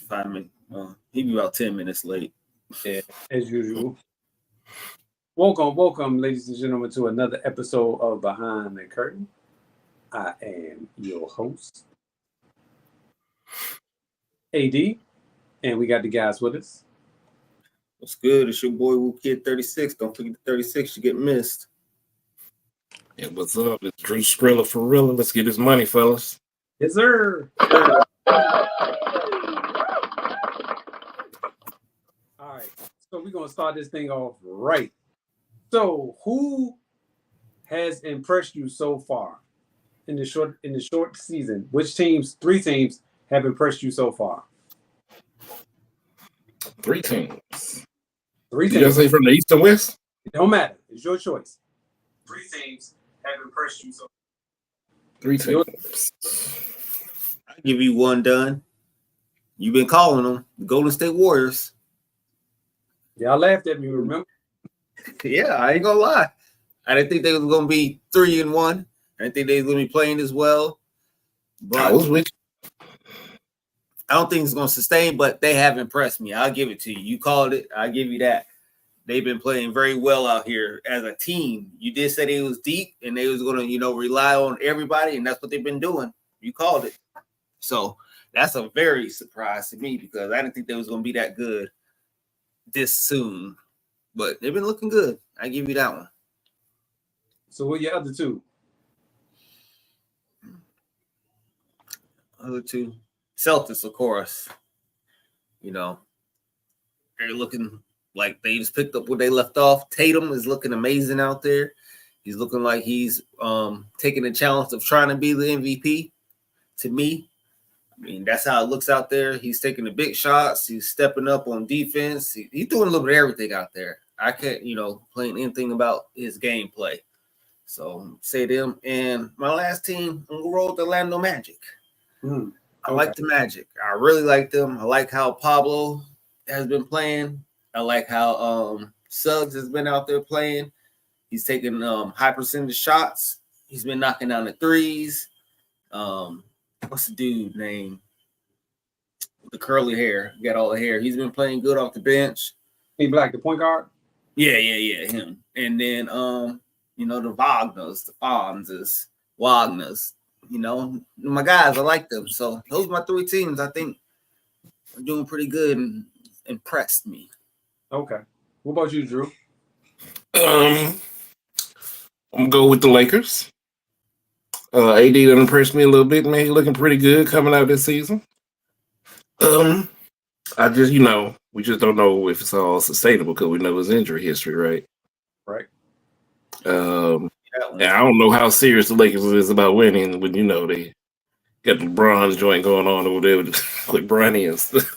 5 minutes. He be about 10 minutes late. Yeah, as usual. Welcome, ladies and gentlemen, to another episode of Behind the Curtain. I am your host, AD, and we got the guys with us. What's good? It's your boy Woo Kid 36. Don't forget the 36, you get missed. Yeah, what's up? It's Drew Skrilla for real. Let's get this money, fellas. Yes, sir. All right, so we're gonna start this thing off right. So, who has impressed you so far in the short season? Which teams? 3 teams have impressed you so far. 3 teams. 3 Did you teams. say from the East and West? It don't matter. It's your choice. 3 teams have impressed you so far. 3 teams. I'll give you one done. You've been calling them the Golden State Warriors. Y'all laughed at me, remember? Yeah, I ain't gonna lie. I didn't think they was gonna be 3-1. I didn't think they was gonna be playing as well. But I was with you. I don't think it's gonna sustain, but they have impressed me. I'll give it to you. You called it, I'll give you that. They've been playing very well out here as a team. You did say they was deep and they was gonna, rely on everybody, and that's what they've been doing. You called it. So that's a very surprise to me because I didn't think they was gonna be that good this soon. But they've been looking good. I give you that one. So what are your other 2? Other 2. Celtics, of course. They're looking like they just picked up where they left off. Tatum is looking amazing out there. He's looking like he's taking the challenge of trying to be the MVP. To me, I mean, that's how it looks out there. He's taking the big shots. He's stepping up on defense. He's doing a little bit of everything out there. I can't, complain anything about his gameplay. So say them. And my last team, I'm gonna roll with the Orlando Magic. I like the Magic. I really like them. I like how Pablo has been playing. I like how Suggs has been out there playing. He's taking high percentage shots. He's been knocking down the threes. What's the dude name? The curly hair. Got all the hair. He's been playing good off the bench. Hey, Black, the point guard? Yeah, him. And then the Wagners, the Fonzes, Wagners. My guys, I like them. So those are my 3 teams. I think are doing pretty good and impressed me. Okay. What about you, Drew? I'm gonna go with the Lakers. AD done impressed me a little bit, man. He's looking pretty good coming out this season. I just, we just don't know if it's all sustainable because we know his injury history, right? Right. And I don't know how serious the Lakers is about winning when they got the LeBron joint going on over there with Bronny and stuff.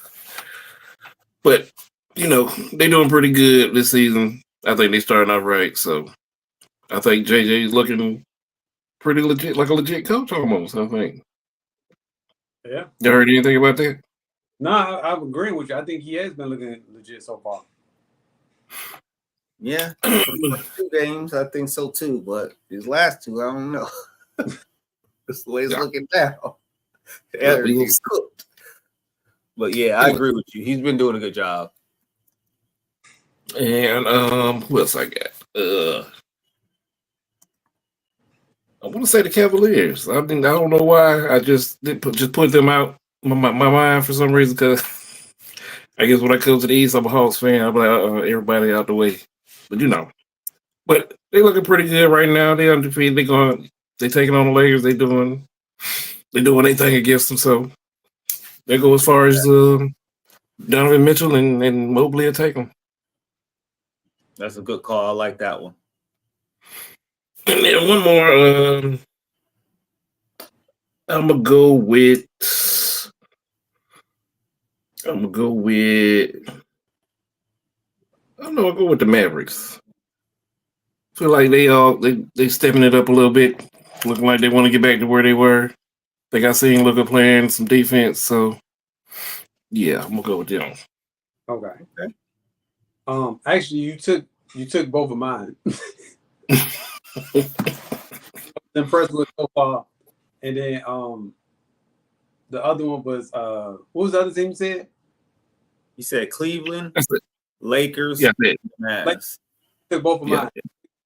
But they doing pretty good this season. I think they starting off right, so I think JJ is looking pretty legit, like a legit coach almost. I think. Yeah. You heard anything about that? No, I'm agreeing with you. I think he has been looking legit so far. Yeah, 2 games, I think so too. But these last 2, I don't know. That's the way it's looking now. Everything's cooked. But yeah, I agree with you. He's been doing a good job. And who else I got? I want to say the Cavaliers. I don't know why. I just put them out my mind for some reason because I guess when I come to the East, I'm a Hawks fan. I'm like, everybody out the way. But they looking pretty good right now. They undefeated. They taking on the Lakers. They doing anything against them. So they go as far as Donovan Mitchell and Mobley will take them. That's a good call. I like that one. And then one more. I'm gonna go with. I don't know. I'll go with the Mavericks. Feel like they stepping it up a little bit, looking like they want to get back to where they were. They got seen looking playing some defense, so yeah, I'm gonna go with them. Okay. Actually, you took both of mine. Impressed with so far, and then the other one was what was the other team you said? You said Cleveland, That's it. Lakers, Yeah, that's it. Mavs. Took both of Yeah. mine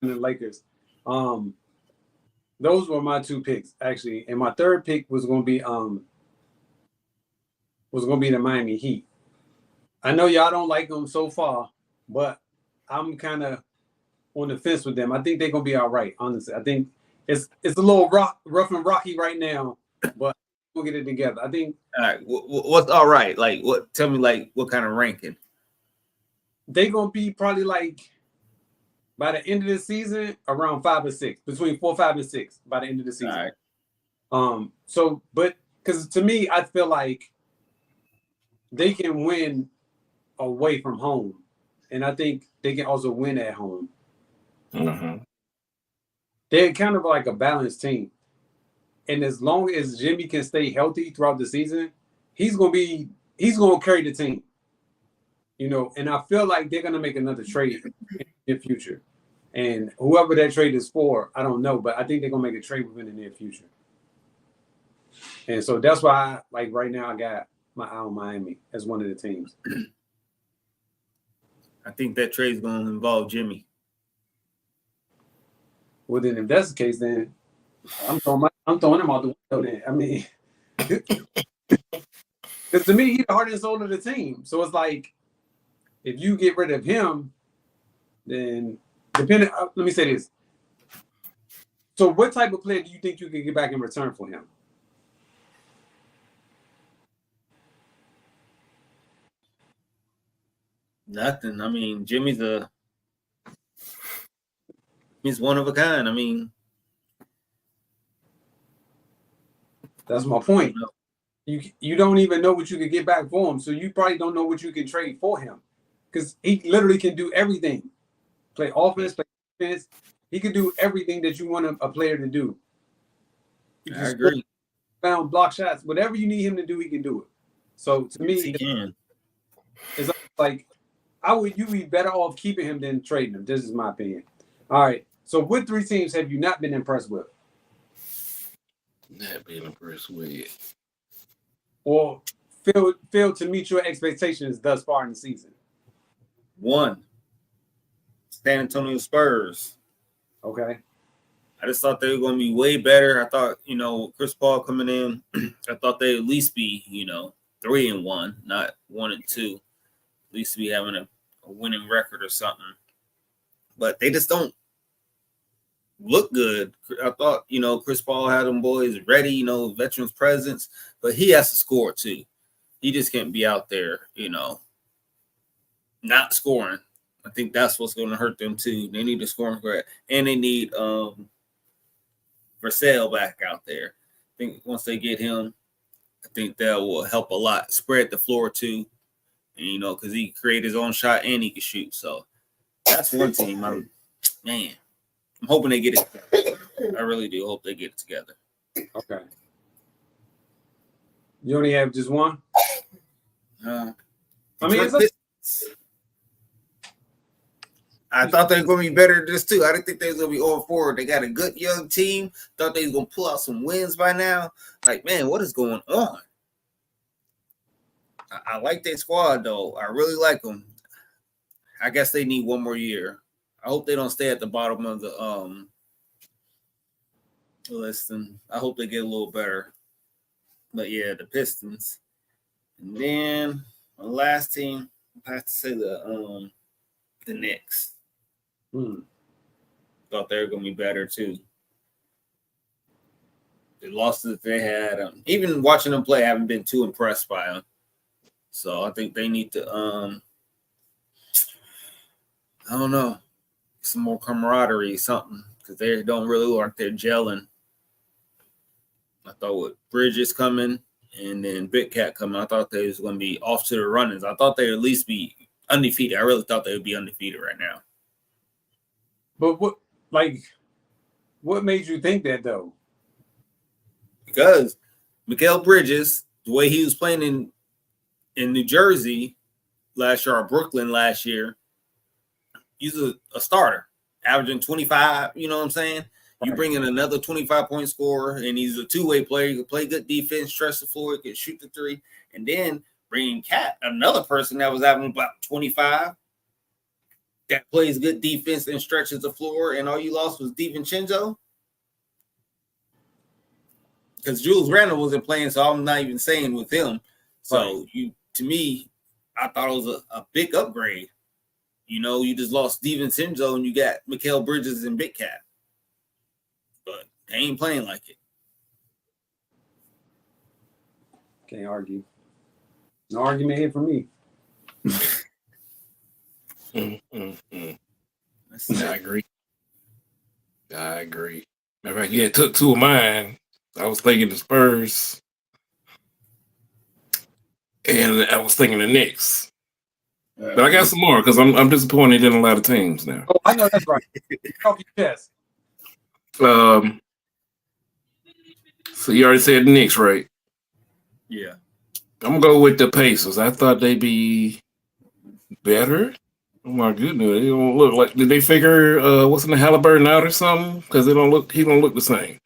and the Lakers. Those were my two picks actually, and my third pick was going to be the Miami Heat. I know y'all don't like them so far, but I'm kind of on the fence with them. I think they're gonna be all right. Honestly, I think it's a little rough and rocky right now, but we'll get it together. I think. All right, what's all right? Like, what? Tell me, like, what kind of ranking? They're gonna be probably like by the end of the season around 5 or 6, between 4, 5, and 6 by the end of the season. All right. So, but because to me, I feel like they can win away from home, and I think they can also win at home. Mm-hmm. They're kind of like a balanced team. And as long as Jimmy can stay healthy throughout the season, he's gonna carry the team. You know, and I feel like they're gonna make another trade in the future. And whoever that trade is for, I don't know, but I think they're gonna make a trade within the near future. And so that's why, like right now, I got my eye on Miami as one of the teams. I think that trade's going to involve Jimmy. Well, then if that's the case, then I'm throwing him out the window. Then I mean, because to me, he's the heart and soul of the team. So it's like, if you get rid of him, then depending. Let me say this. So, what type of player do you think you can get back in return for him? Nothing. I mean, Jimmy's one of a kind. I mean, that's my point. You don't even know what you could get back for him, so you probably don't know what you can trade for him, because he literally can do everything. Play offense, play defense. He can do everything that you want a player to do. I agree. Found block shots, whatever you need him to do, he can do it. So to me, Yes, he can. it's like you be better off keeping him than trading him. This is my opinion. All right. So what 3 teams have you not been impressed with? Not being impressed with. Or failed to meet your expectations thus far in the season? 1, San Antonio Spurs. Okay. I just thought they were going to be way better. I thought, Chris Paul coming in, I thought they'd at least be, 3-1, not 1-2. At least be having a winning record or something. But they just don't look good. I thought, Chris Paul had them boys ready, veterans presence, but he has to score too. He just can't be out there, not scoring. I think that's what's going to hurt them too. They need a scoring threat, and they need Vassell back out there. I think once they get him, I think that will help a lot. Spread the floor too, and because he can create his own shot and he can shoot. So that's one team. I'm hoping they get it together. I really do hope they get it together. Okay. You only have just one? I mean, I thought they were going to be better than this too. I didn't think they was going to be over forward. They got a good young team. Thought they was going to pull out some wins by now. Like, man, what is going on? I like their squad though. I really like them. I guess they need one more year. I hope they don't stay at the bottom of the list, and I hope they get a little better. But yeah, the Pistons. And then my last team, I have to say the Knicks. Thought they were gonna be better too. The losses they had, even watching them play, I haven't been too impressed by them. So I think they need to, I don't know, some more camaraderie, something, because they don't really look like they're gelling. I thought with Bridges coming and then Big Cat coming, I thought they was going to be off to the runnings. I thought they'd at least be undefeated. I really thought they would be undefeated right now. But what made you think that though? Because Mikal Bridges, the way he was playing in New Jersey last year or Brooklyn last year, he's a starter, averaging 25, you know what I'm saying? You bring in another 25-point scorer, and he's a two-way player. He can play good defense, stretch the floor, he can shoot the three, and then bringing Cat, another person that was having about 25, that plays good defense and stretches the floor, and all you lost was DiVincenzo. Because Julius Randle wasn't playing, so I'm not even saying with him. So to me, I thought it was a big upgrade. You know, you just lost DiVincenzo and you got Mikal Bridges and Big Cat. But they ain't playing like it. Can't argue. No argument here for me. I agree. Matter of fact, yeah, it took two of mine. I was thinking the Spurs, and I was thinking the Knicks. But I got some more because I'm disappointed in a lot of teams now. Oh, I know that's right. Off your chest. So you already said the Knicks, right? Yeah. I'm gonna go with the Pacers. I thought they'd be better. Oh my goodness, they don't look like. Did they figure what's in the Halliburton out or something? Because he don't look the same.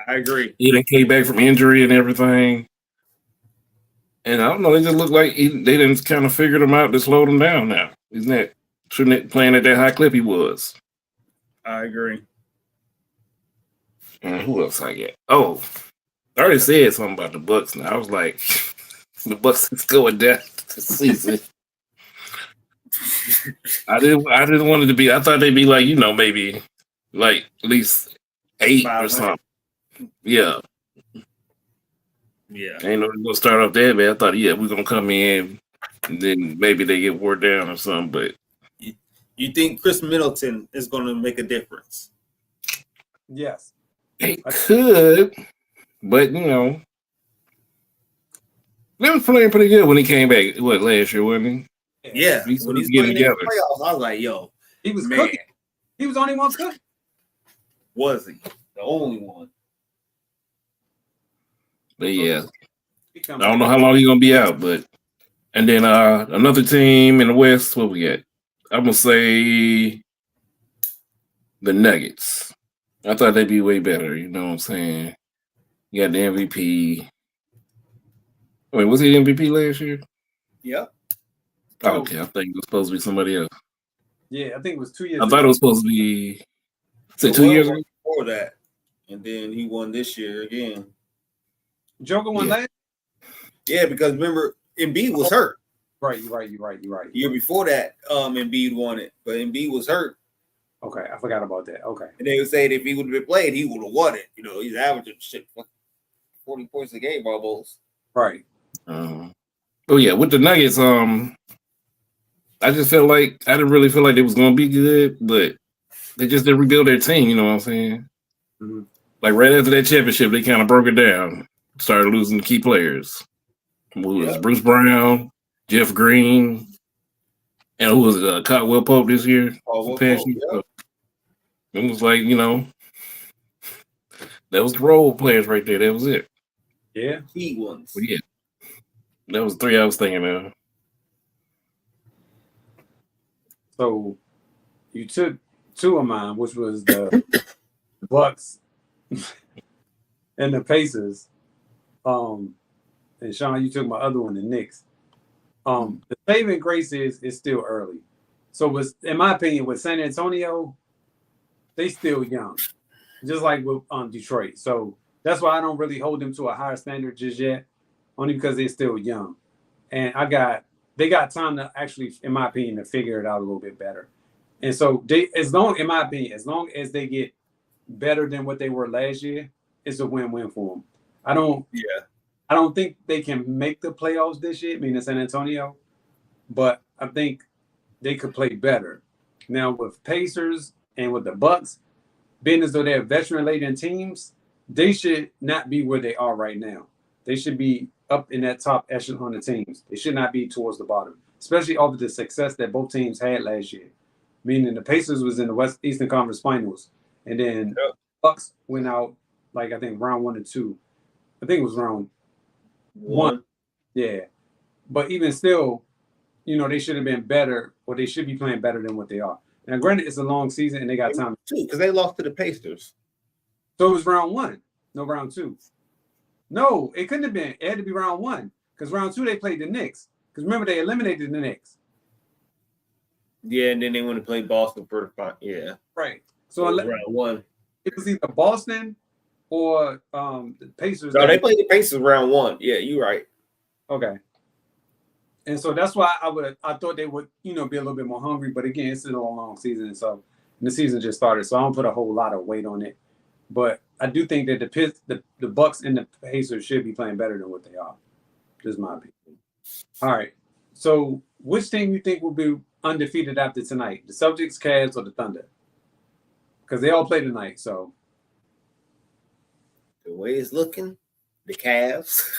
I agree. He done came back from injury and everything. And I don't know, they just look like they didn't kind of figured him out to slow him down now. Shouldn't playing at that high clip he was. I agree. And who else I get? Oh, I already said something about the Bucks now. I was like, the Bucks is going down this season. I didn't want it to be. I thought they'd be like, maybe like at least 8 or something. Yeah. Yeah. I ain't know they're gonna start off that bad. I thought, we're gonna come in and then maybe they get wore down or something. But you think Chris Middleton is gonna make a difference? Yes. It could, but they was playing pretty good when he came back. What, last year, wasn't he? Yeah. When he's getting playing in the together. playoffs, I was like, yo, He was man. cooking. He was the only one cooking. Was he? The only one. But yeah, I don't know how long he's gonna be out. But and then another team in the West. What we got? I'm gonna say the Nuggets. I thought they'd be way better. You know what I'm saying? You got the MVP. Wait, was he the MVP last year? Yep. Oh, okay, I think it was supposed to be somebody else. Yeah, I think it was 2 years I thought it was supposed to be. Say 2 years ago. Before that, and then he won this year again. Joker won last. Yeah, because remember, Embiid was hurt. Right, you're right. The year before that, Embiid won it, but Embiid was hurt. Okay, I forgot about that. Okay. And they would say that if he would have been played, he would have won it. He's averaging 40 points a game almost. Right. Oh yeah, with the Nuggets, I just felt like I didn't really feel like it was going to be good, but they just didn't rebuild their team. You know what I'm saying? Mm-hmm. Like right after that championship, they kind of broke it down, started losing the key players. Who was Bruce Brown, Jeff Green, and who was Caldwell Pope this year? It was like that was the role players right there. That was it. Yeah, key ones. But yeah, that was 3 I was thinking of. So you took 2 of mine, which was the Bucks and the Pacers. And Sean, you took my other one, the Knicks. The saving grace is it's still early. So in my opinion, with San Antonio, they still young, just like with Detroit. So that's why I don't really hold them to a higher standard just yet, only because they're still young. And they got time to actually, in my opinion, to figure it out a little bit better. And so as long as they get better than what they were last year, it's a win-win for them. I don't think they can make the playoffs this year, meaning San Antonio, but I think they could play better. Now with Pacers and with the Bucks, being as though they're veteran-laden teams, they should not be where they are right now. They should be up in that top echelon of teams. They should not be towards the bottom, especially over the success that both teams had last year. Meaning the Pacers was in the Eastern Conference Finals, and then Bucks went out like I think round 1 or 2. I think it was round 1. Yeah, but even still, they should have been better, or they should be playing better than what they are. Now, granted, it's a long season and they got time too, because they lost to the Pacers. So it was round 1, no round 2. No, it couldn't have been. It had to be round 1 because round 2 they played the Knicks. Because remember they eliminated the Knicks. Yeah, and then they want to play Boston for the final. Yeah. Right. So So round 1. it was either Boston or the Pacers. No, they played the Pacers round 1. Yeah, you're right. Okay. And so that's why I thought they would, be a little bit more hungry. But again, it's still a long season, so the season just started. So I don't put a whole lot of weight on it. But I do think that the Bucks and the Pacers should be playing better than what they are. Just my opinion. All right. So which team you think will be undefeated after tonight? The Celtics, Cavs, or the Thunder? Because they all play tonight. So The way it's looking, the Cavs.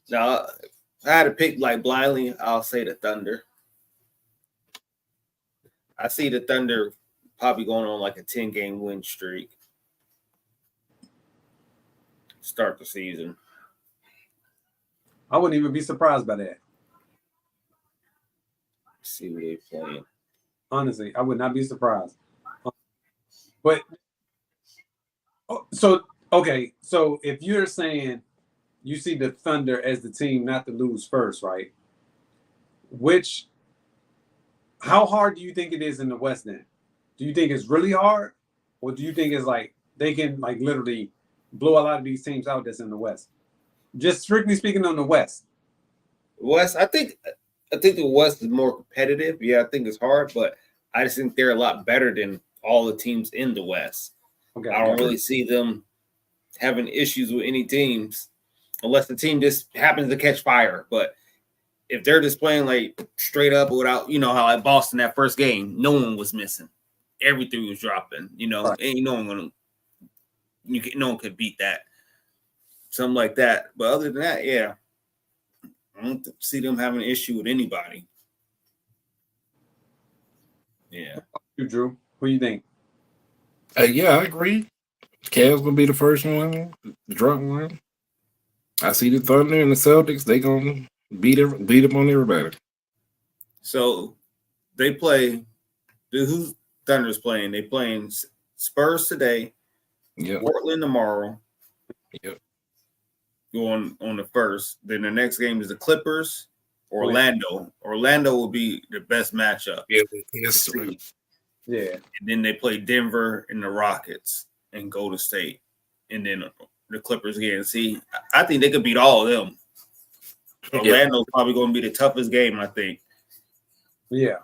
Now, if I had to pick like blindly, I'll say the Thunder. I see the Thunder probably going on like a 10-game win streak. Start the season. I wouldn't even be surprised by that. See what they playing. Honestly, I would not be surprised. But so if you're saying you see the Thunder as the team not to lose first, right? How hard do you think it is in the West then? Do you think it's really hard? Or do you think it's like they can like literally blow a lot of these teams out that's in the West? Just strictly speaking on the West. West, I think the West is more competitive. Yeah, I think it's hard, but I just think they're a lot better than all the teams in the West. Okay. I don't really see them having issues with any teams unless the team just happens to catch fire. But if they're just playing like straight up without, how like Boston that first game, no one was missing. Everything was dropping, Right. and no one could beat that. Something like that. But other than that, yeah, I don't see them having an issue with anybody. Yeah. You, Drew, who you think? Yeah, I agree. Cavs gonna be the first one, the drunk one. I see the Thunder and the Celtics. They gonna beat up on everybody. So they play. Who's Thunder's playing? They playing Spurs today. Yeah. Portland tomorrow. Yep. Going on the first. Then the next game is the Clippers. Orlando. Orlando will be the best matchup. Yeah. Yes. Yeah. And then they play Denver and the Rockets and Golden State. And then the Clippers again. See, I think they could beat all of them. Orlando's probably going to be the toughest game, I think. Yeah.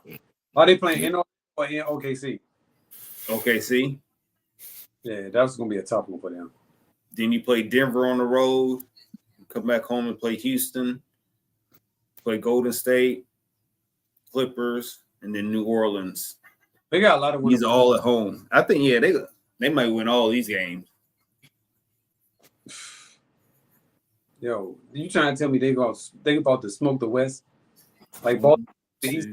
Are they playing in or in OKC? OKC. Yeah, that's going to be a tough one for them. Then you play Denver on the road. Come back home and play Houston. Play Golden State, Clippers, and then New Orleans. They got a lot of winners. These are all at home. I think, yeah, they might win all these games. Yo, you trying to tell me they about to smoke the West? Like Boston, the East?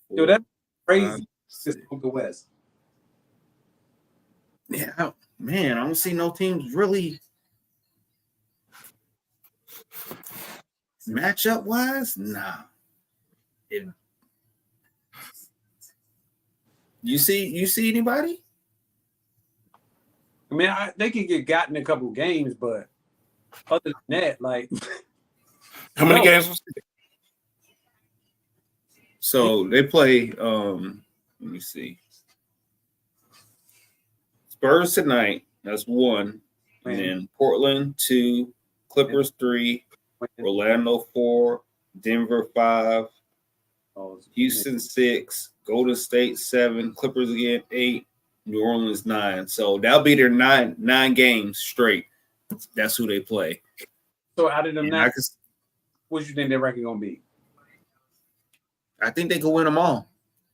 Yo, that's crazy to smoke the West. Yeah, man, I don't see no teams really matchup wise. Nah. You see anybody? I mean, they could get gotten a couple games, but other than that, like How many games was it? So they play let me see. Spurs tonight, that's 1. And then Portland 2, Clippers 3, Orlando 4, Denver 5, Houston 6, Golden State 7, Clippers again 8, New Orleans 9. So that'll be their nine games straight. That's who they play. So out of them, what you think their record gonna be? I think they can win them all.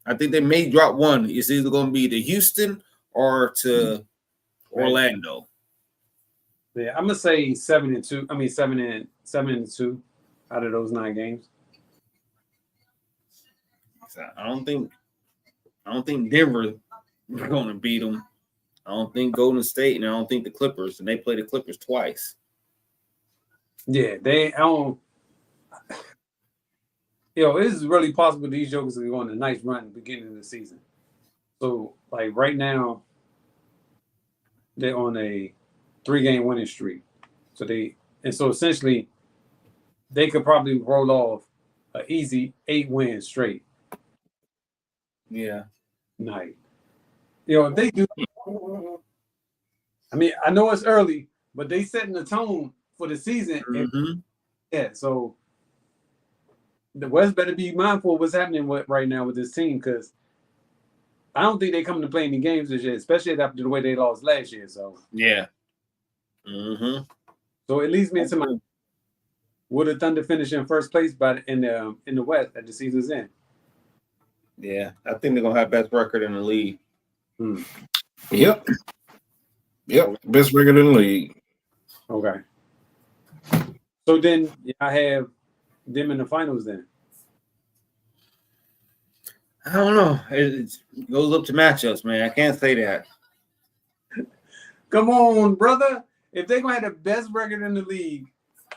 I think they may drop one. It's either going to be to Houston or to Orlando. Yeah, I'm gonna say 7-2. I mean 7-2 out of those 9 games. I don't think Denver are going to beat them. I don't think Golden State, and I don't think the Clippers. And they play the Clippers twice. Yeah, Yo, it is really possible these jokers are going on a nice run at the beginning of the season. So, like right now, they're on a 3-game winning streak. So essentially, they could probably roll off an easy 8 wins straight Yeah. night. If they do, I mean, I know it's early, but they setting the tone for the season. Mhm. Yeah, so the West better be mindful of what's happening right now with this team, because I don't think they come to play any games this year, especially after the way they lost last year. So Yeah. Mm-hmm. So it leads me into my, will the Thunder finish in first place in the West at the season's end? Yeah, I think they're gonna have best record in the league. Yep. Best record in the league. Okay. So then I have them in the finals then. I don't know. It goes up to matchups, man. I can't say that. Come on, brother. If they're gonna have the best record in the league,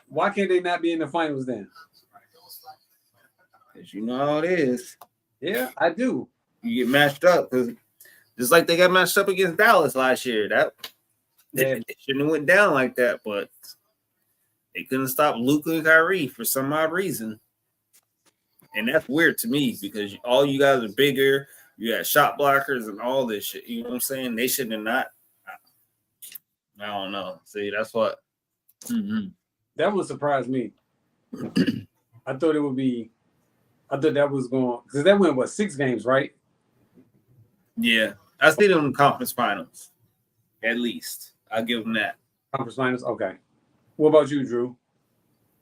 why can't they not be in the finals then? Because you know how it is. Yeah, I do. You get matched up because just like they got matched up against Dallas last year. It shouldn't have went down like that, but they couldn't stop Luka and Kyrie for some odd reason. And that's weird to me because all you guys are bigger. You got shot blockers and all this shit. You know what I'm saying? They shouldn't have not. I don't know. See, that's what. Mm-hmm. That would surprise me. I thought it would be. I thought that was going because that went 6 games, right? Yeah, I see them in conference finals. At least I'll give them that. Conference finals. Okay. What about you, Drew?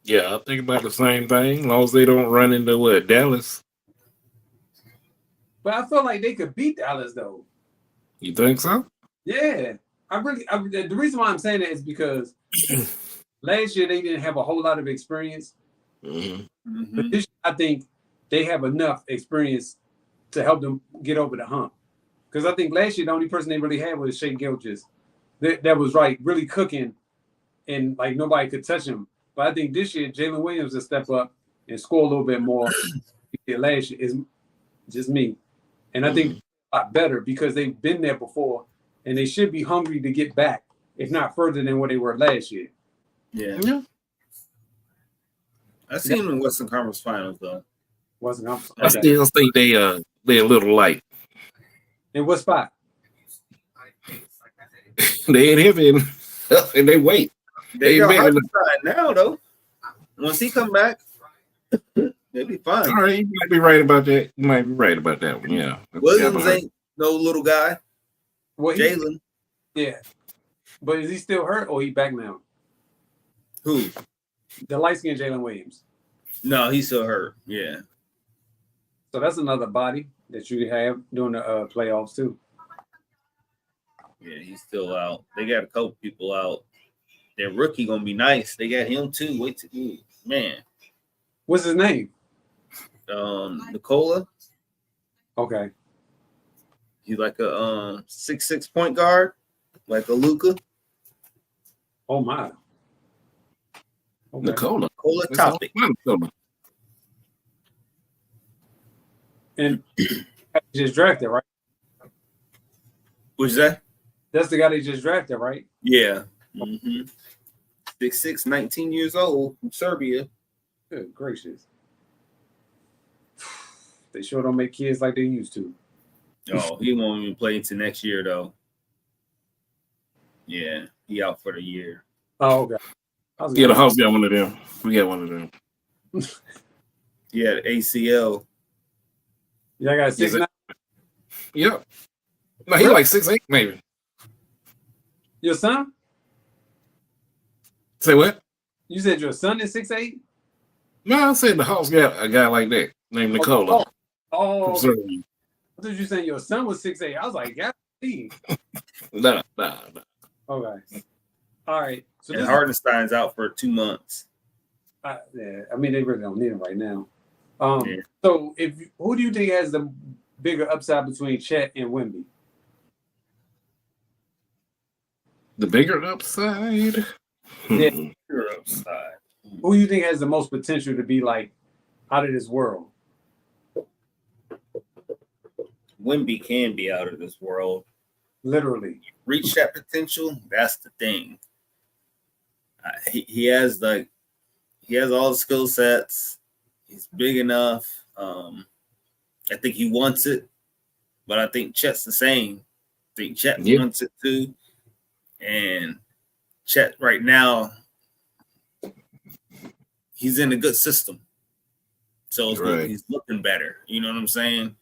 Yeah, I think about the same thing. As long as they don't run into Dallas. But I feel like they could beat Dallas though. You think so? Yeah, the reason why I'm saying that is because last year they didn't have a whole lot of experience. Mm-hmm. But this year, I think they have enough experience to help them get over the hump. Because I think last year the only person they really had was Shea Gilgeous. That was really cooking, and like nobody could touch him. But I think this year Jalen Williams will step up and score a little bit more. Last year is just me, and I think a lot better because they've been there before, and they should be hungry to get back, if not further than what they were last year. Yeah. I seen them in Western Conference Finals though. I still think they're a little light. In what spot? They ain't heavy and they wait. They got Hartenstein now though. Once he come back, they'll be fine. All right, you might be right about that. You might be right about that one. Yeah. Williams ain't no little guy. Jalen. Yeah. But is he still hurt or he back now? Who? The light-skinned Jalen Williams. No, he's still hurt. Yeah. So that's another body that you have during the playoffs too. Yeah, he's still out. They got a couple people out. Their rookie gonna be nice. They got him too. Wait till man. What's his name? Nikola. Okay. He's like a 6'6" point guard, like a Luka. Oh my. Okay. Nikola topic. And just drafted, right? What's that? That's the guy they just drafted, right? Yeah. Mm-hmm. 6'6", 19 years old from Serbia. Good gracious. They sure don't make kids like they used to. Oh, he won't even play until next year, though. Yeah, he out for the year. Oh, okay. Yeah, the house got one of them. We got one of them. Yeah, the ACL. Yeah, I got 6'9". Yep. No, he like 6'8", maybe. Your son? Say what? You said your son is 6'8"? No, I said the house got a guy like that named Nikola. Oh. I thought you were saying your son was 6'8". I was like, yeah. No. Okay. All right. So and Hartenstein's out for 2 months. Yeah, I mean, they really don't need him right now. So, who do you think has the bigger upside between Chet and Wemby? The bigger upside? Yeah. Bigger upside. Who do you think has the most potential to be like out of this world. Wimby can be out of this world. Literally. Reach that potential. That's the thing. He has all the skill sets. He's big enough. I think he wants it, but I think Chet's the same. I think Chet wants it too. And Chet right now, he's in a good system. So he's looking better. You know what I'm saying?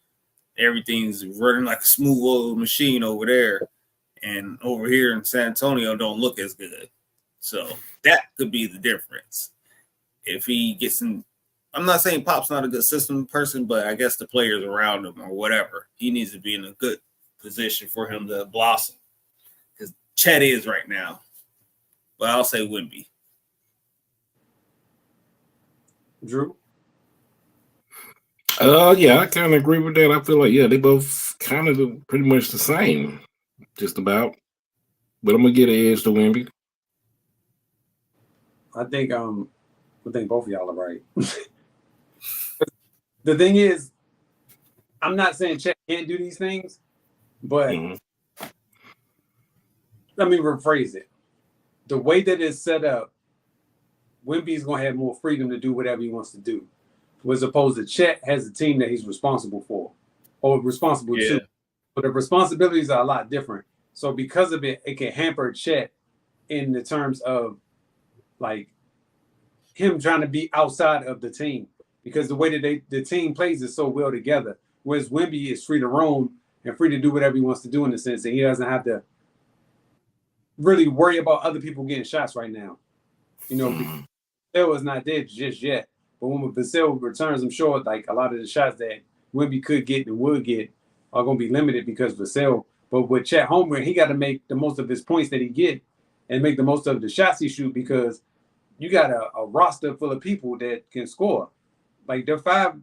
Everything's running like a smooth old machine over there. And over here in San Antonio don't look as good. So that could be the difference. If he gets in, I'm not saying Pop's not a good system person, but I guess the players around him or whatever, he needs to be in a good position for him to blossom. Because Chet is right now. But I'll say Wimby. Drew? Yeah, I kind of agree with that. I feel like, they both kind of pretty much the same, just about. But I'm gonna get an edge to Wimby. I think both of y'all are right. The thing is, I'm not saying Chet can't do these things, but let me rephrase it. The way that it's set up, Wimby's gonna have more freedom to do whatever he wants to do, as opposed to Chet has a team that he's responsible for or responsible to. But the responsibilities are a lot different. So because of it, it can hamper Chet in the terms of like him trying to be outside of the team, because the way that the team plays is so well together. Whereas Wimby is free to roam and free to do whatever he wants to do in the sense that he doesn't have to really worry about other people getting shots right now. You know, Vassell is not there just yet. But when Vassell returns, I'm sure like a lot of the shots that Wimby could get and would get are going to be limited because Vassell. But with Chet Holmgren, he got to make the most of his points that he get and make the most of the shots he shoot, because you got a roster full of people that can score. Like they're five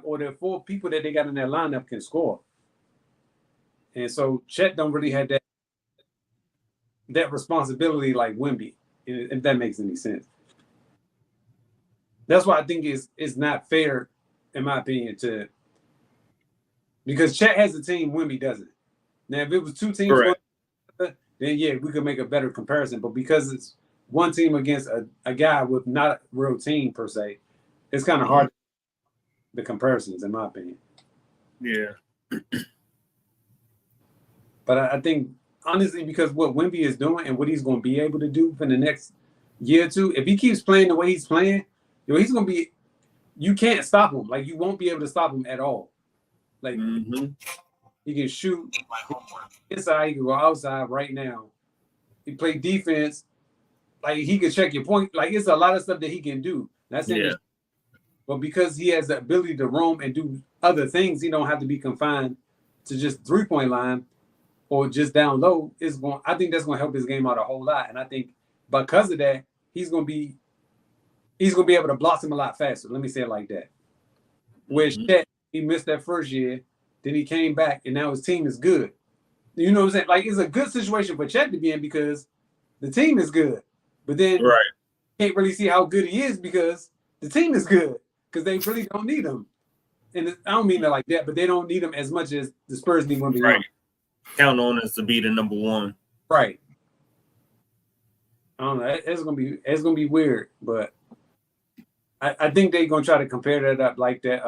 or they're four people that they got in their lineup can score. And so Chet don't really have that responsibility like Wimby, if that makes any sense. That's why I think it's not fair, in my opinion, because Chet has a team, Wimby doesn't. Now, if it was two teams, then we could make a better comparison. But because it's one team against a guy with not a real team per se, it's kind of hard, the comparisons, in my opinion. Yeah. But I think, honestly, because what Wimby is doing and what he's going to be able to do for the next year or two, if he keeps playing the way he's playing, he's going to be – you can't stop him. Like, you won't be able to stop him at all. Like, he can shoot inside, he can go outside right now. He play defense. Like, he can check your point. Like, it's a lot of stuff that he can do. That's it. But because he has the ability to roam and do other things, he don't have to be confined to just three-point line or just down low. I think that's going to help his game out a whole lot. And I think because of that, he's going to be able to blossom a lot faster. Let me say it like that. Where Chet, he missed that first year, then he came back, and now his team is good. You know what I'm saying? Like, it's a good situation for Chet to be in because the team is good. But then you can't really see how good he is because the team is good, because they really don't need him. And I don't mean it like that, but they don't need him as much as the Spurs need Wimby. Right. Count on us to be the number one. Right. I don't know. It's gonna be weird, but I think they're gonna try to compare that up like that.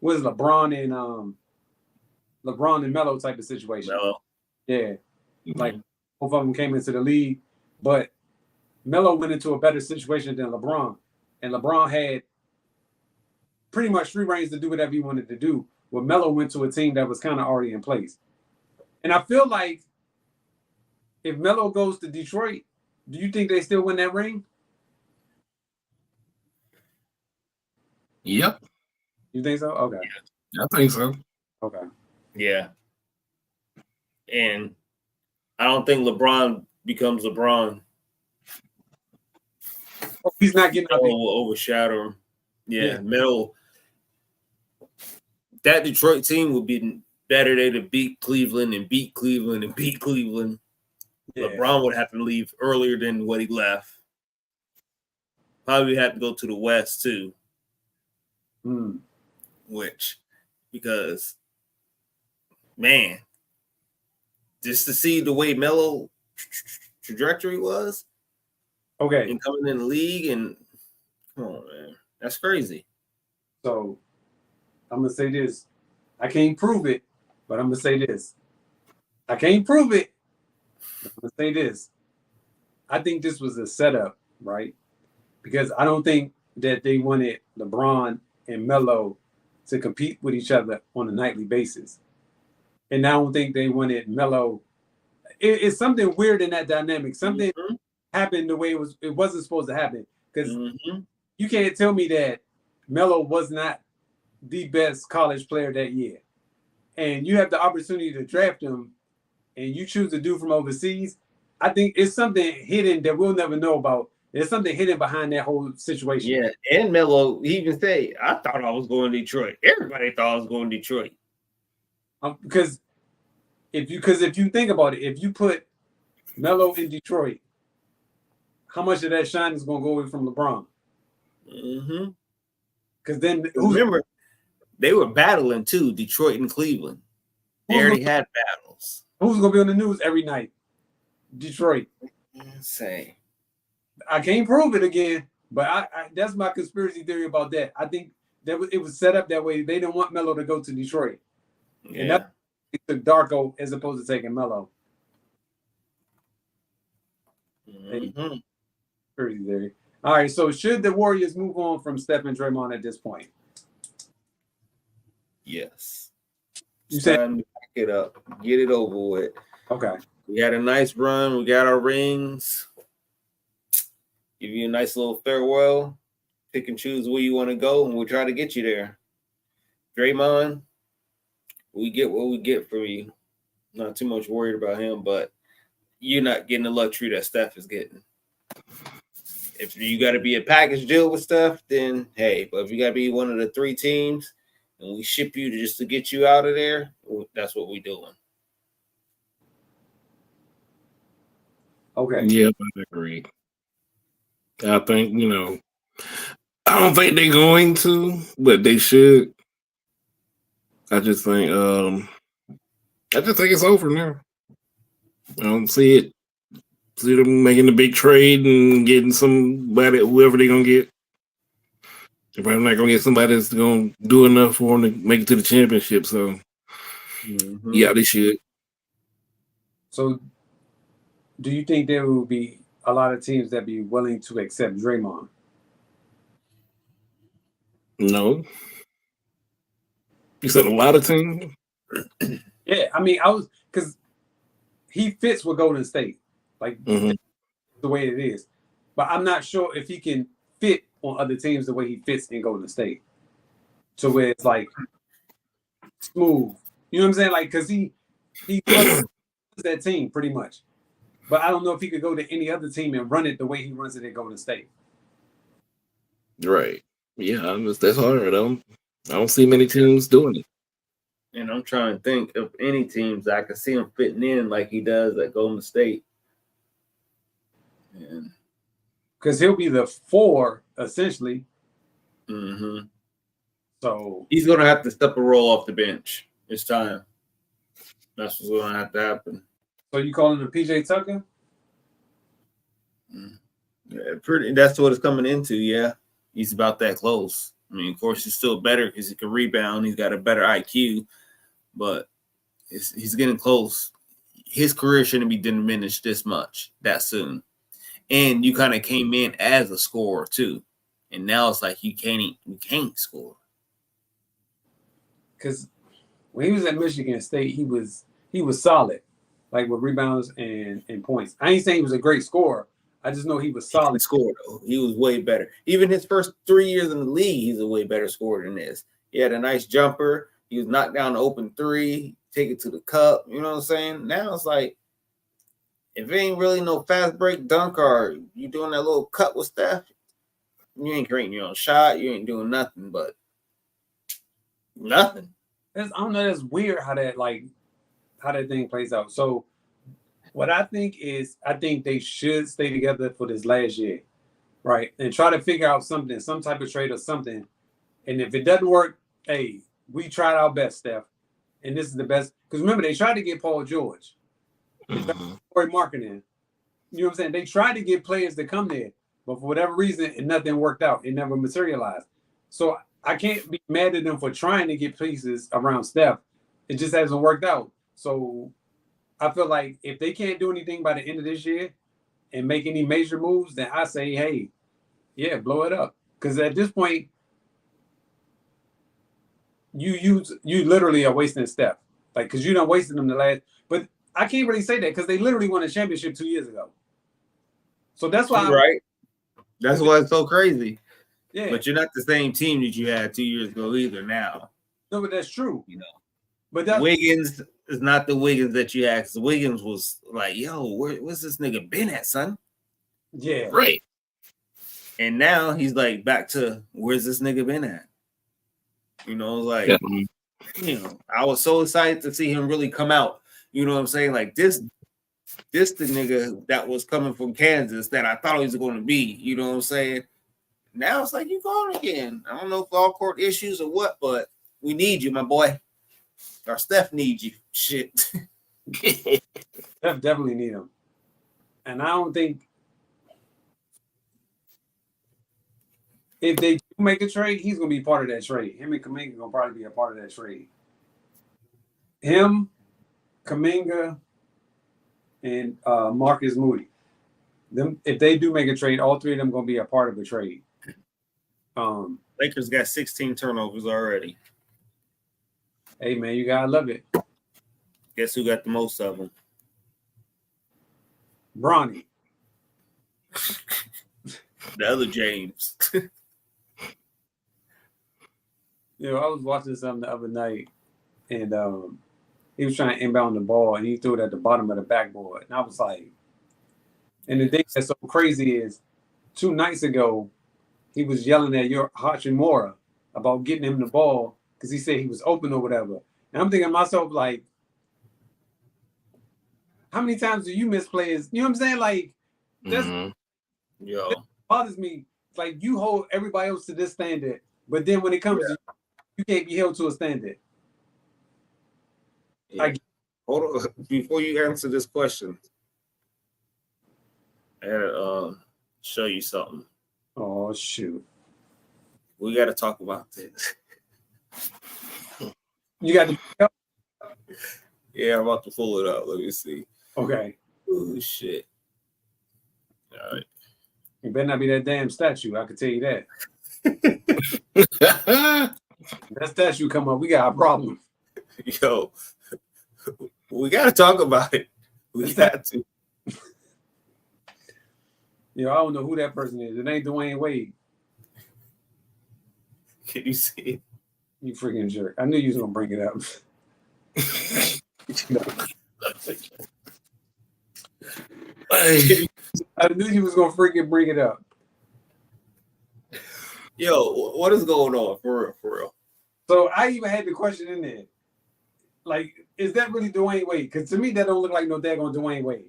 What is LeBron and Melo type of situation? Melo. Yeah. Like both of them came into the league, but Melo went into a better situation than LeBron, and LeBron had pretty much free reigns to do whatever he wanted to do. Well, Melo went to a team that was kind of already in place. And I feel like if Melo goes to Detroit, do you think they still win that ring? Yep. You think so? Okay. I think so. Okay. Yeah. And I don't think LeBron becomes LeBron. Oh, he's not getting Melo will overshadow him. Yeah. Melo. That Detroit team would be better day to beat Cleveland and beat Cleveland and beat Cleveland. Yeah. LeBron would have to leave earlier than what he left. Probably have to go to the West too. Because man, just to see the way Melo trajectory was, Okay, and coming in the league, and come on, man, that's crazy. so I'm gonna say this. I can't prove it, but I'm gonna say this. I can't prove it. But I'm gonna say this. I think this was a setup, right? Because I don't think that they wanted LeBron and Melo to compete with each other on a nightly basis. And I don't think they wanted Melo. It's something weird in that dynamic. Something happened the way it wasn't supposed to happen. Because you can't tell me that Melo was not the best college player that year. And you have the opportunity to draft him and you choose a dude from overseas. I think it's something hidden that we'll never know about. There's something hidden behind that whole situation. Yeah, and Melo, he even say, "I thought I was going to Detroit. Everybody thought I was going to Detroit." Because if you think about it, if you put Melo in Detroit, how much of that shine is going to go away from LeBron? Because then remember, they were battling too, Detroit and Cleveland. They already had battles. Who's going to be on the news every night? Detroit. Say. I can't prove it again, but I that's my conspiracy theory about that. I think that it was set up that way. They didn't want Melo to go to Detroit. Yeah. And that took Darko as opposed to taking Melo. Conspiracy theory. All right, so should the Warriors move on from Steph and Draymond at this point? Yes. You said time to pack it up, get it over with. Okay. We had a nice run. We got our rings. Give you a nice little farewell. Pick and choose where you want to go, and we'll try to get you there. Draymond, we get what we get for you. Not too much worried about him, but you're not getting the luxury that Steph is getting. If you got to be a package deal with Steph, then hey. But if you got to be one of the three teams, and we ship you just to get you out of there, that's what we're doing. Okay. Yeah, I agree. I think, I don't think they're going to, but they should. I just think it's over now. I don't see them making a big trade and getting somebody, whoever they're gonna get. They're probably not gonna get somebody that's gonna do enough for them to make it to the championship. So yeah, they should. So do you think there will be a lot of teams that be willing to accept Draymond? No. You said a lot of teams? Yeah, I mean, because he fits with Golden State, like the way it is. But I'm not sure if he can fit on other teams the way he fits in Golden State. So where it's like smooth. You know what I'm saying? Like, because he runs that team pretty much. But I don't know if he could go to any other team and run it the way he runs it at Golden State. Right. Yeah, that's hard. I don't see many teams doing it. And I'm trying to think of any teams I can see him fitting in like he does at Golden State. Because he'll be the 4, essentially. So he's going to have to step a roll off the bench. It's time. That's what's going to have to happen. So you calling him PJ Tucker? Yeah, that's what it's coming into, yeah. He's about that close. I mean, of course, he's still better because he can rebound. He's got a better IQ, but he's getting close. His career shouldn't be diminished this much that soon. And you kind of came in as a scorer too, and now it's like you can't score. Because when he was at Michigan State, he was solid, like with rebounds and points. I ain't saying he was a great scorer. I just know he was solid. He scored, though. He was way better. Even his first 3 years in the league, he's a way better scorer than this. He had a nice jumper. He was knocked down the open three, take it to the cup. You know what I'm saying? Now it's like, if it ain't really no fast break dunk or you doing that little cut with Steph, you ain't creating your own shot. You ain't doing nothing but nothing. I don't know. That's weird how that thing plays out. So what I think they should stay together for this last year, right? And try to figure out something, some type of trade or something, And if it doesn't work, hey, we tried our best, Steph. And this is the best. Because remember, they tried to get Paul George. Corey Marketing. You know what I'm saying? They tried to get players to come there, but for whatever reason, nothing worked out. It never materialized. So I can't be mad at them for trying to get pieces around Steph. It just hasn't worked out. So I feel like if they can't do anything by the end of this year and make any major moves, then I say, hey, yeah, blow it up. Because at this point, you literally are wasting Steph. Like, because you done wasted them the last. But I can't really say that because they literally won a championship 2 years ago. So that's why. Right. That's why it's so crazy. Yeah. But you're not the same team that you had 2 years ago either now. No, but that's true. You know. But that's Wiggins is not the Wiggins that you had. 'Cause Wiggins was like, yo, where's this nigga been at, son? yeah. Right. And now he's like back to where's this nigga been at? You know, like you know, I was so excited to see him really come out. You know what I'm saying? Like this the nigga that was coming from Kansas that I thought he was going to be. You know what I'm saying? Now it's like you gone again. I don't know if all court issues or what, but we need you, my boy. Our Steph needs you. Shit. Steph definitely need him. And I don't think if they do make a trade, he's gonna be part of that trade. Him and Kuminga gonna probably be a part of that trade. Him, Kuminga, and Marcus Moody. Them, if they do make a trade, all three of them gonna be a part of the trade. Lakers got 16 turnovers already. Hey man, you gotta love it. Guess who got the most of them? Bronny. The other James. You know, I was watching something the other night, and he was trying to inbound the ball, and he threw it at the bottom of the backboard. And I was like, and the thing that's so crazy is 2 nights ago, he was yelling at your Hachimura about getting him the ball because he said he was open or whatever. And I'm thinking to myself, like, how many times do you miss players? You know what I'm saying? Like, that's Yo. that bothers me. It's like you hold everybody else to this standard, but then when it comes to you can't be held to a standard. Yeah. Hold on. Before you answer this question, I gotta show you something. Oh shoot! We gotta talk about this. You got to. Yeah, I'm about to pull it up. Let me see. Okay. Oh shit! All right. You better not be that damn statue. I can tell you that. That statue come up, we got a problem. Yo, we gotta talk about it. We got to. You know, I don't know who that person is. It ain't Dwayne Wade. Can you see it? You freaking jerk. I knew you was gonna bring it up. I knew you was gonna freaking bring it up. Yo, what is going on? For real. So I even had the question in there. Like, is that really Dwayne Wade? Because to me, that don't look like no daggone Dwayne Wade.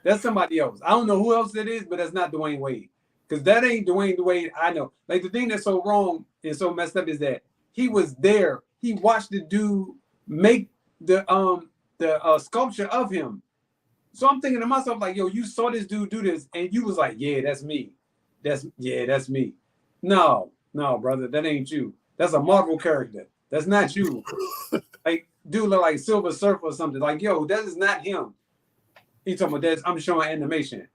That's somebody else. I don't know who else it is, but that's not Dwayne Wade. Because that ain't Dwayne Wade I know. Like, the thing that's so wrong and so messed up is that he was there. He watched the dude make the sculpture of him. So I'm thinking to myself, like, yo, you saw this dude do this, and you was like, yeah, that's me. That's me. No, brother, that ain't you. That's a Marvel character. That's not you. Like, dude look like Silver Surfer or something. Like, yo, that is not him. He talking about that. I'm showing animation.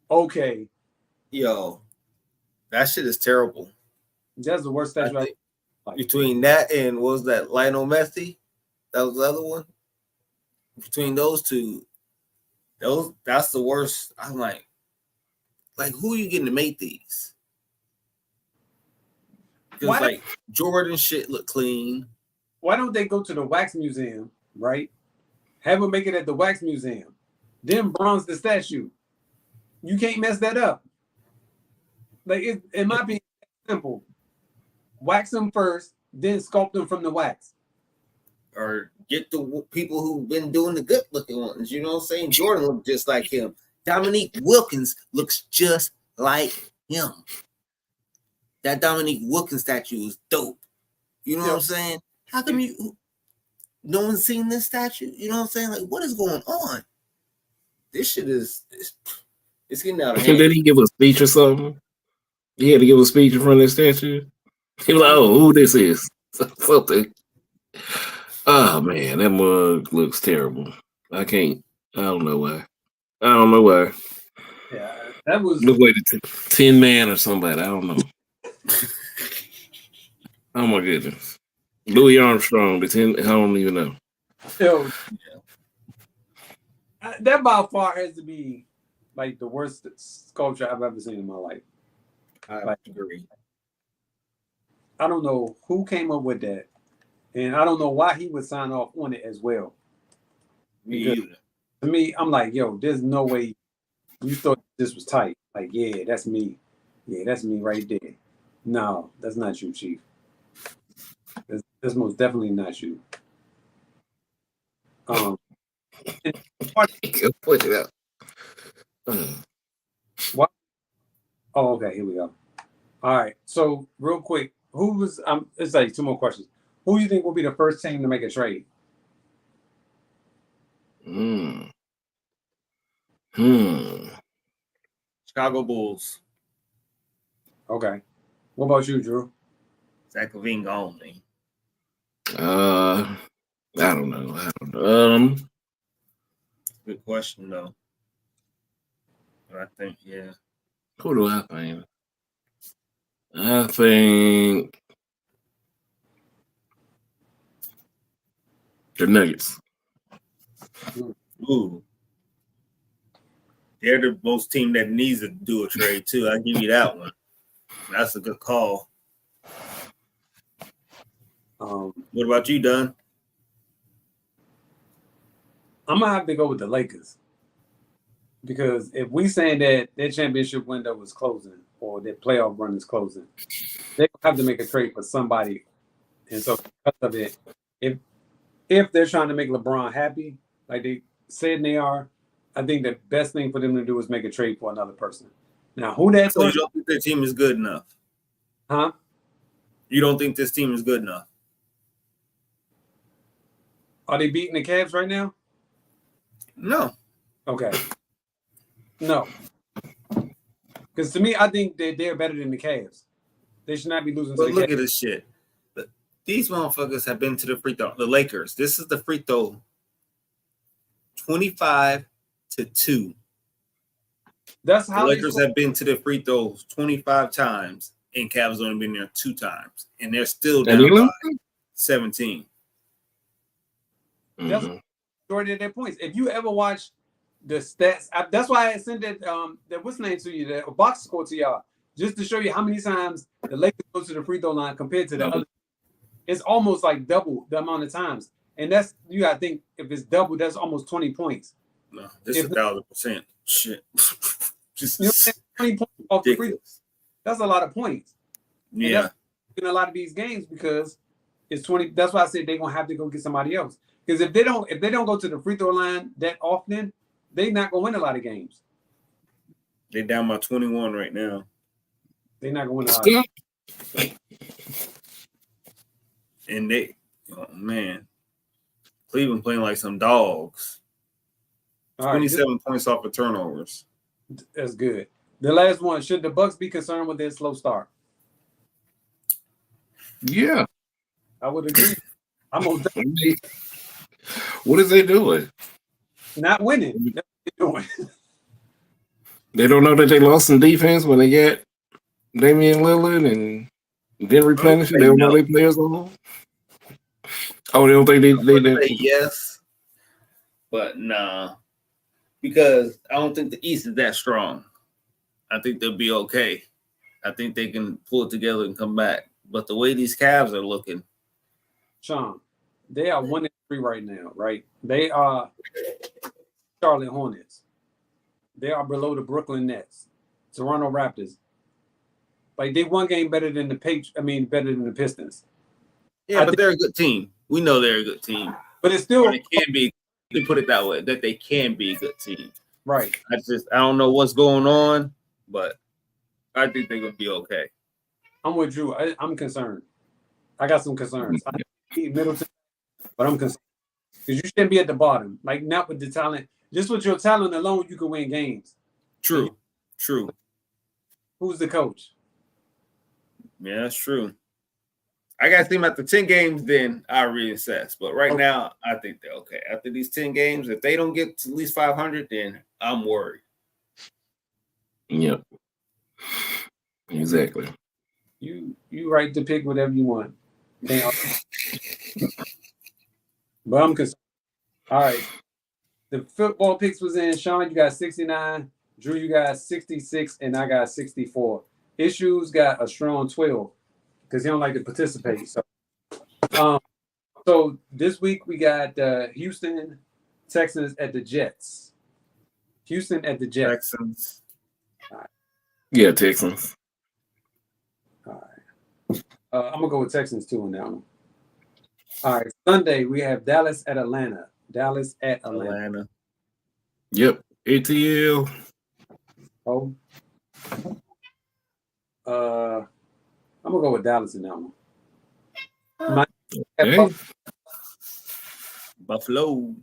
Okay. Yo, that shit is terrible. That's the worst statue. Between that and what was that Lionel Messi? That was the other one. Between those two, that's the worst. I'm like who are you getting to make these? Because like Jordan shit look clean. Why don't they go to the wax museum, right? Have them make it at the wax museum, then bronze the statue. You can't mess that up. Like it might be simple. Wax them first, then sculpt them from the wax. Or get the people who've been doing the good looking ones. You know what I'm saying? Jordan looked just like him. Dominique Wilkins looks just like him. That Dominique Wilkins statue is dope. You know what I'm saying? How come no one's seen this statue? You know what I'm saying? Like, what is going on? This shit it's getting out of hand. Did he give a speech or something? He had to give a speech in front of the statue. He was like, "Oh, who this is?" Something. Oh man, that mug looks terrible. I don't know why. Yeah, that was look like the Tin Man or somebody. I don't know. Oh my goodness, Louis Armstrong. I don't even know. Yo, that by far has to be like the worst sculpture I've ever seen in my life. I agree. I don't know who came up with that, and I don't know why he would sign off on it as well. Me either. To me, I'm like, yo, there's no way you thought this was tight. Like, yeah, that's me. Yeah, that's me right there. No, that's not you, Chief. That's most definitely not you. Put it up. What? Oh, okay. Here we go. All right. So, real quick, who was? It's like 2 more questions. Who do you think will be the first team to make a trade? Chicago Bulls. Okay. What about you, Drew? Zach LaVine gone, man. I don't know. Good question though. But I think, yeah. Who do I think? I think the Nuggets. Ooh. They're the most team that needs to do a trade too. I'll give you that one. That's a good call. What about you, Don? I'm gonna have to go with the Lakers because if we saying that their championship window is closing or their playoff run is closing, they have to make a trade for somebody. And so because of it, if they're trying to make LeBron happy, like they said they are, I think the best thing for them to do is make a trade for another person. Now, who that? So you don't think their team is good enough? Huh? You don't think this team is good enough? Are they beating the Cavs right now? No. Okay. No. Because to me, I think they're better than the Cavs. They should not be losing to the Cavs. Look at this shit. These motherfuckers have been to the free throw. The Lakers. This is the free throw. 25-2. That's how the Lakers have been to the free throws 25 times, and Cavs only been there 2 times, and they're still down by 17. That's majority of their points. If you ever watch the stats, that's why I sent that what's the name to you, that box score to y'all, just to show you how many times the Lakers go to the free throw line compared to the other. It's almost like double the amount of times, and that's you gotta think if it's double, that's almost 20 points. No, this is 1,000%. Shit, just 20 points off the free throw. That's a lot of points. Yeah, in a lot of these games because it's 20. That's why I said they're gonna have to go get somebody else. Because if they don't go to the free throw line that often, they're not gonna win a lot of games. They're down by 21 right now. They're not gonna win a lot. And oh man, Cleveland playing like some dogs. 27 points off of turnovers. That's good. The last one, should the Bucks be concerned with their slow start? Yeah. I would agree. What is they doing? Not winning. That's what they're doing. They don't know that they lost some defense when they got Damian Lillard and didn't replenish it. They don't know their players on. Oh, they don't think they did. Yes, but nah, because I don't think the East is that strong. I think they'll be okay. I think they can pull it together and come back. But the way these Cavs are looking, Sean, they are 1-3 right now, right? They are Charlotte Hornets. They are below the Brooklyn Nets, Toronto Raptors. Like they one game better than the better than the Pistons. Yeah, but they're a good team. We know they're a good team. But it's still it can be. To put it that way, that they can be a good team. Right. I don't know what's going on, but I think they're gonna be okay. I'm with Drew. I'm concerned. I got some concerns. I need Middleton, but I'm concerned because you shouldn't be at the bottom. Like not with the talent. Just with your talent alone, you can win games. True. Who's the coach? Yeah, that's true. I got to see them after 10 games, then I reassess. But right now, I think they're okay. After these 10 games, if they don't get to at least 500, then I'm worried. Yep. Exactly. You right to pick whatever you want. But I'm concerned. All right. The football picks was in. Sean, you got 69. Drew, you got 66, and I got 64. Issues got a strong 12 because he don't like to participate. So this week we got Houston Texans at the Jets. Houston at the Jets. Texans. Yeah, Texans. All right. I'm gonna go with Texans too on that one. All right. Sunday we have Dallas at Atlanta. Dallas at Atlanta. Yep. ATL. Oh. I'm gonna go with Dallas in that one. Okay. Buffalo.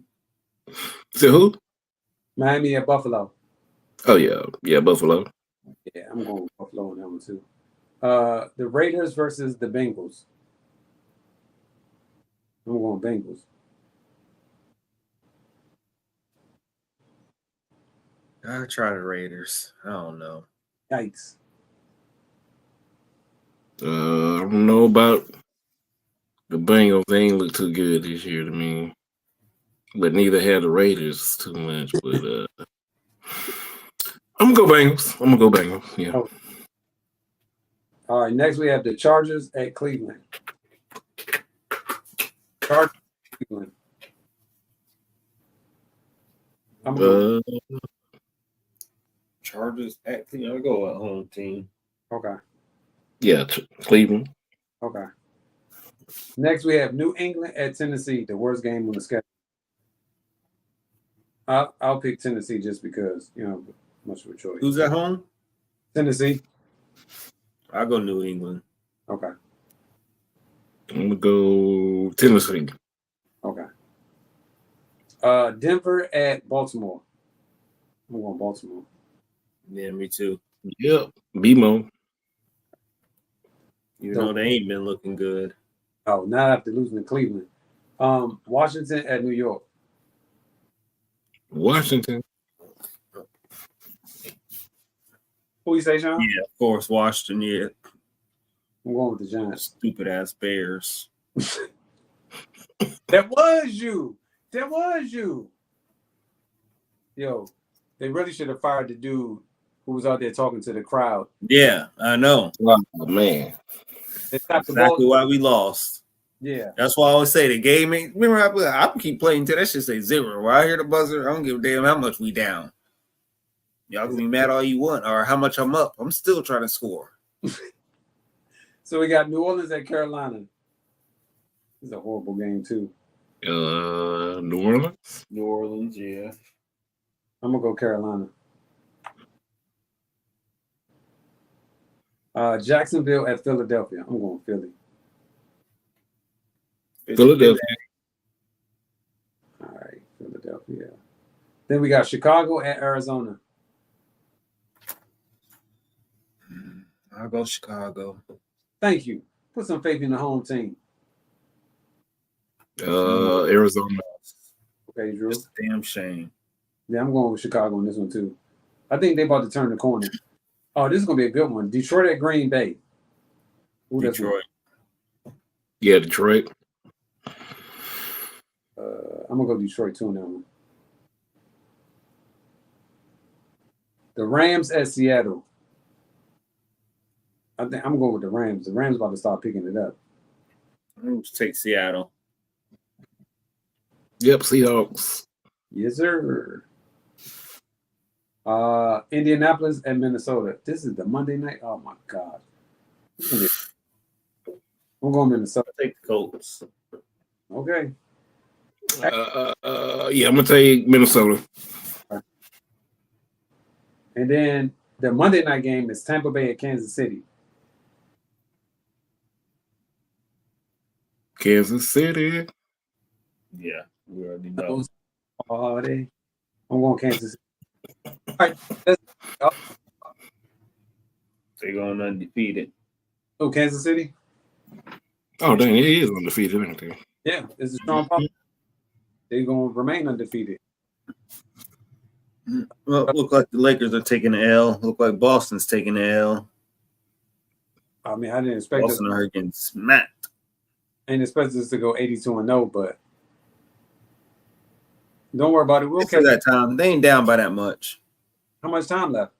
So who? Miami at Buffalo. Oh yeah, Buffalo. Yeah, I'm going with Buffalo on that one too. The Raiders versus the Bengals. I'm going Bengals. I'll try the Raiders. I don't know. Yikes. I don't know about the Bengals. They ain't look too good this year to me. But neither had the Raiders too much. But I'm gonna go Bengals. Yeah. Oh. All right. Next we have the Chargers at Cleveland. Chargers at Cleveland. I'm gonna go. Chargers at Cleveland. I'll go at home team. Okay. Yeah, Cleveland. Okay. Next we have New England at Tennessee, the worst game on the schedule. I'll pick Tennessee just because, much of a choice. Who's at home? Tennessee. I'll go New England. Okay. I'm gonna go Tennessee. Okay. Denver at Baltimore. I'm going Baltimore. Yeah, me too. Yep. BMO. You know they ain't been looking good. Oh, not after losing to Cleveland. Washington at New York. Washington. Who you say, Sean? Yeah, of course, Washington. Yeah, I'm going with the Giants. stupid ass Bears. That was you. Yo, they really should have fired the dude who was out there talking to the crowd. Yeah, I know. Oh man. They stopped the Exactly ball. why we lost. Yeah. That's why I always say the game ain't. Remember, I keep playing till that shit say 0. When I hear the buzzer, I don't give a damn how much we down. Y'all can be mad all you want or how much I'm up. I'm still trying to score. So we got New Orleans at Carolina. This is a horrible game too. New Orleans. New Orleans, yeah. I'm gonna go Carolina. Jacksonville at Philadelphia. I'm going Philly. Philadelphia. All right, Philadelphia. Then we got Chicago at Arizona. I'll go Chicago. Thank you. Put some faith in the home team. Arizona. Okay, Drew. It's a damn shame. Yeah, I'm going with Chicago on this one too. I think they're about to turn the corner. Oh, this is gonna be a good one. Detroit at Green Bay. Ooh, that's Detroit. Yeah, Detroit. I'm gonna go Detroit too on that one. The Rams at Seattle. I think I'm going with the Rams. The Rams about to start picking it up. Let's take Seattle. Yep, Seahawks. Yes, sir. Indianapolis and Minnesota. This is the Monday night. Oh my God. I'm going Minnesota. Take the Colts. Okay. Yeah, I'm gonna take Minnesota. And then the Monday night game is Tampa Bay at Kansas City. Kansas City. Yeah, we already know. I'm going Kansas City. All right. They're going undefeated. Oh, Kansas City? Oh, dang, he is undefeated, ain't he? Yeah, it's a strong pop. They're going to remain undefeated. Well, look like the Lakers are taking the L. Look like Boston's taking the L. I mean, I didn't expect Boston are getting smacked. I didn't expect us to go 82-0, but don't worry about it. We'll It's catch that time. They ain't down by that much. How much time left?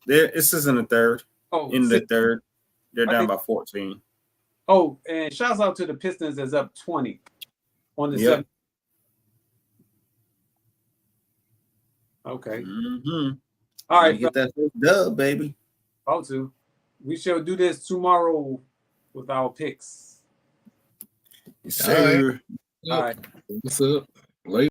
This is in the third. Oh, In the third, they're I down think- by 14. Oh, and shouts out to the Pistons that's up 20 on the Yep. 7th. Okay. Mm-hmm. All right. Get that first dub, baby. About to. We shall do this tomorrow with our picks. Yes, sir. All right. What's up?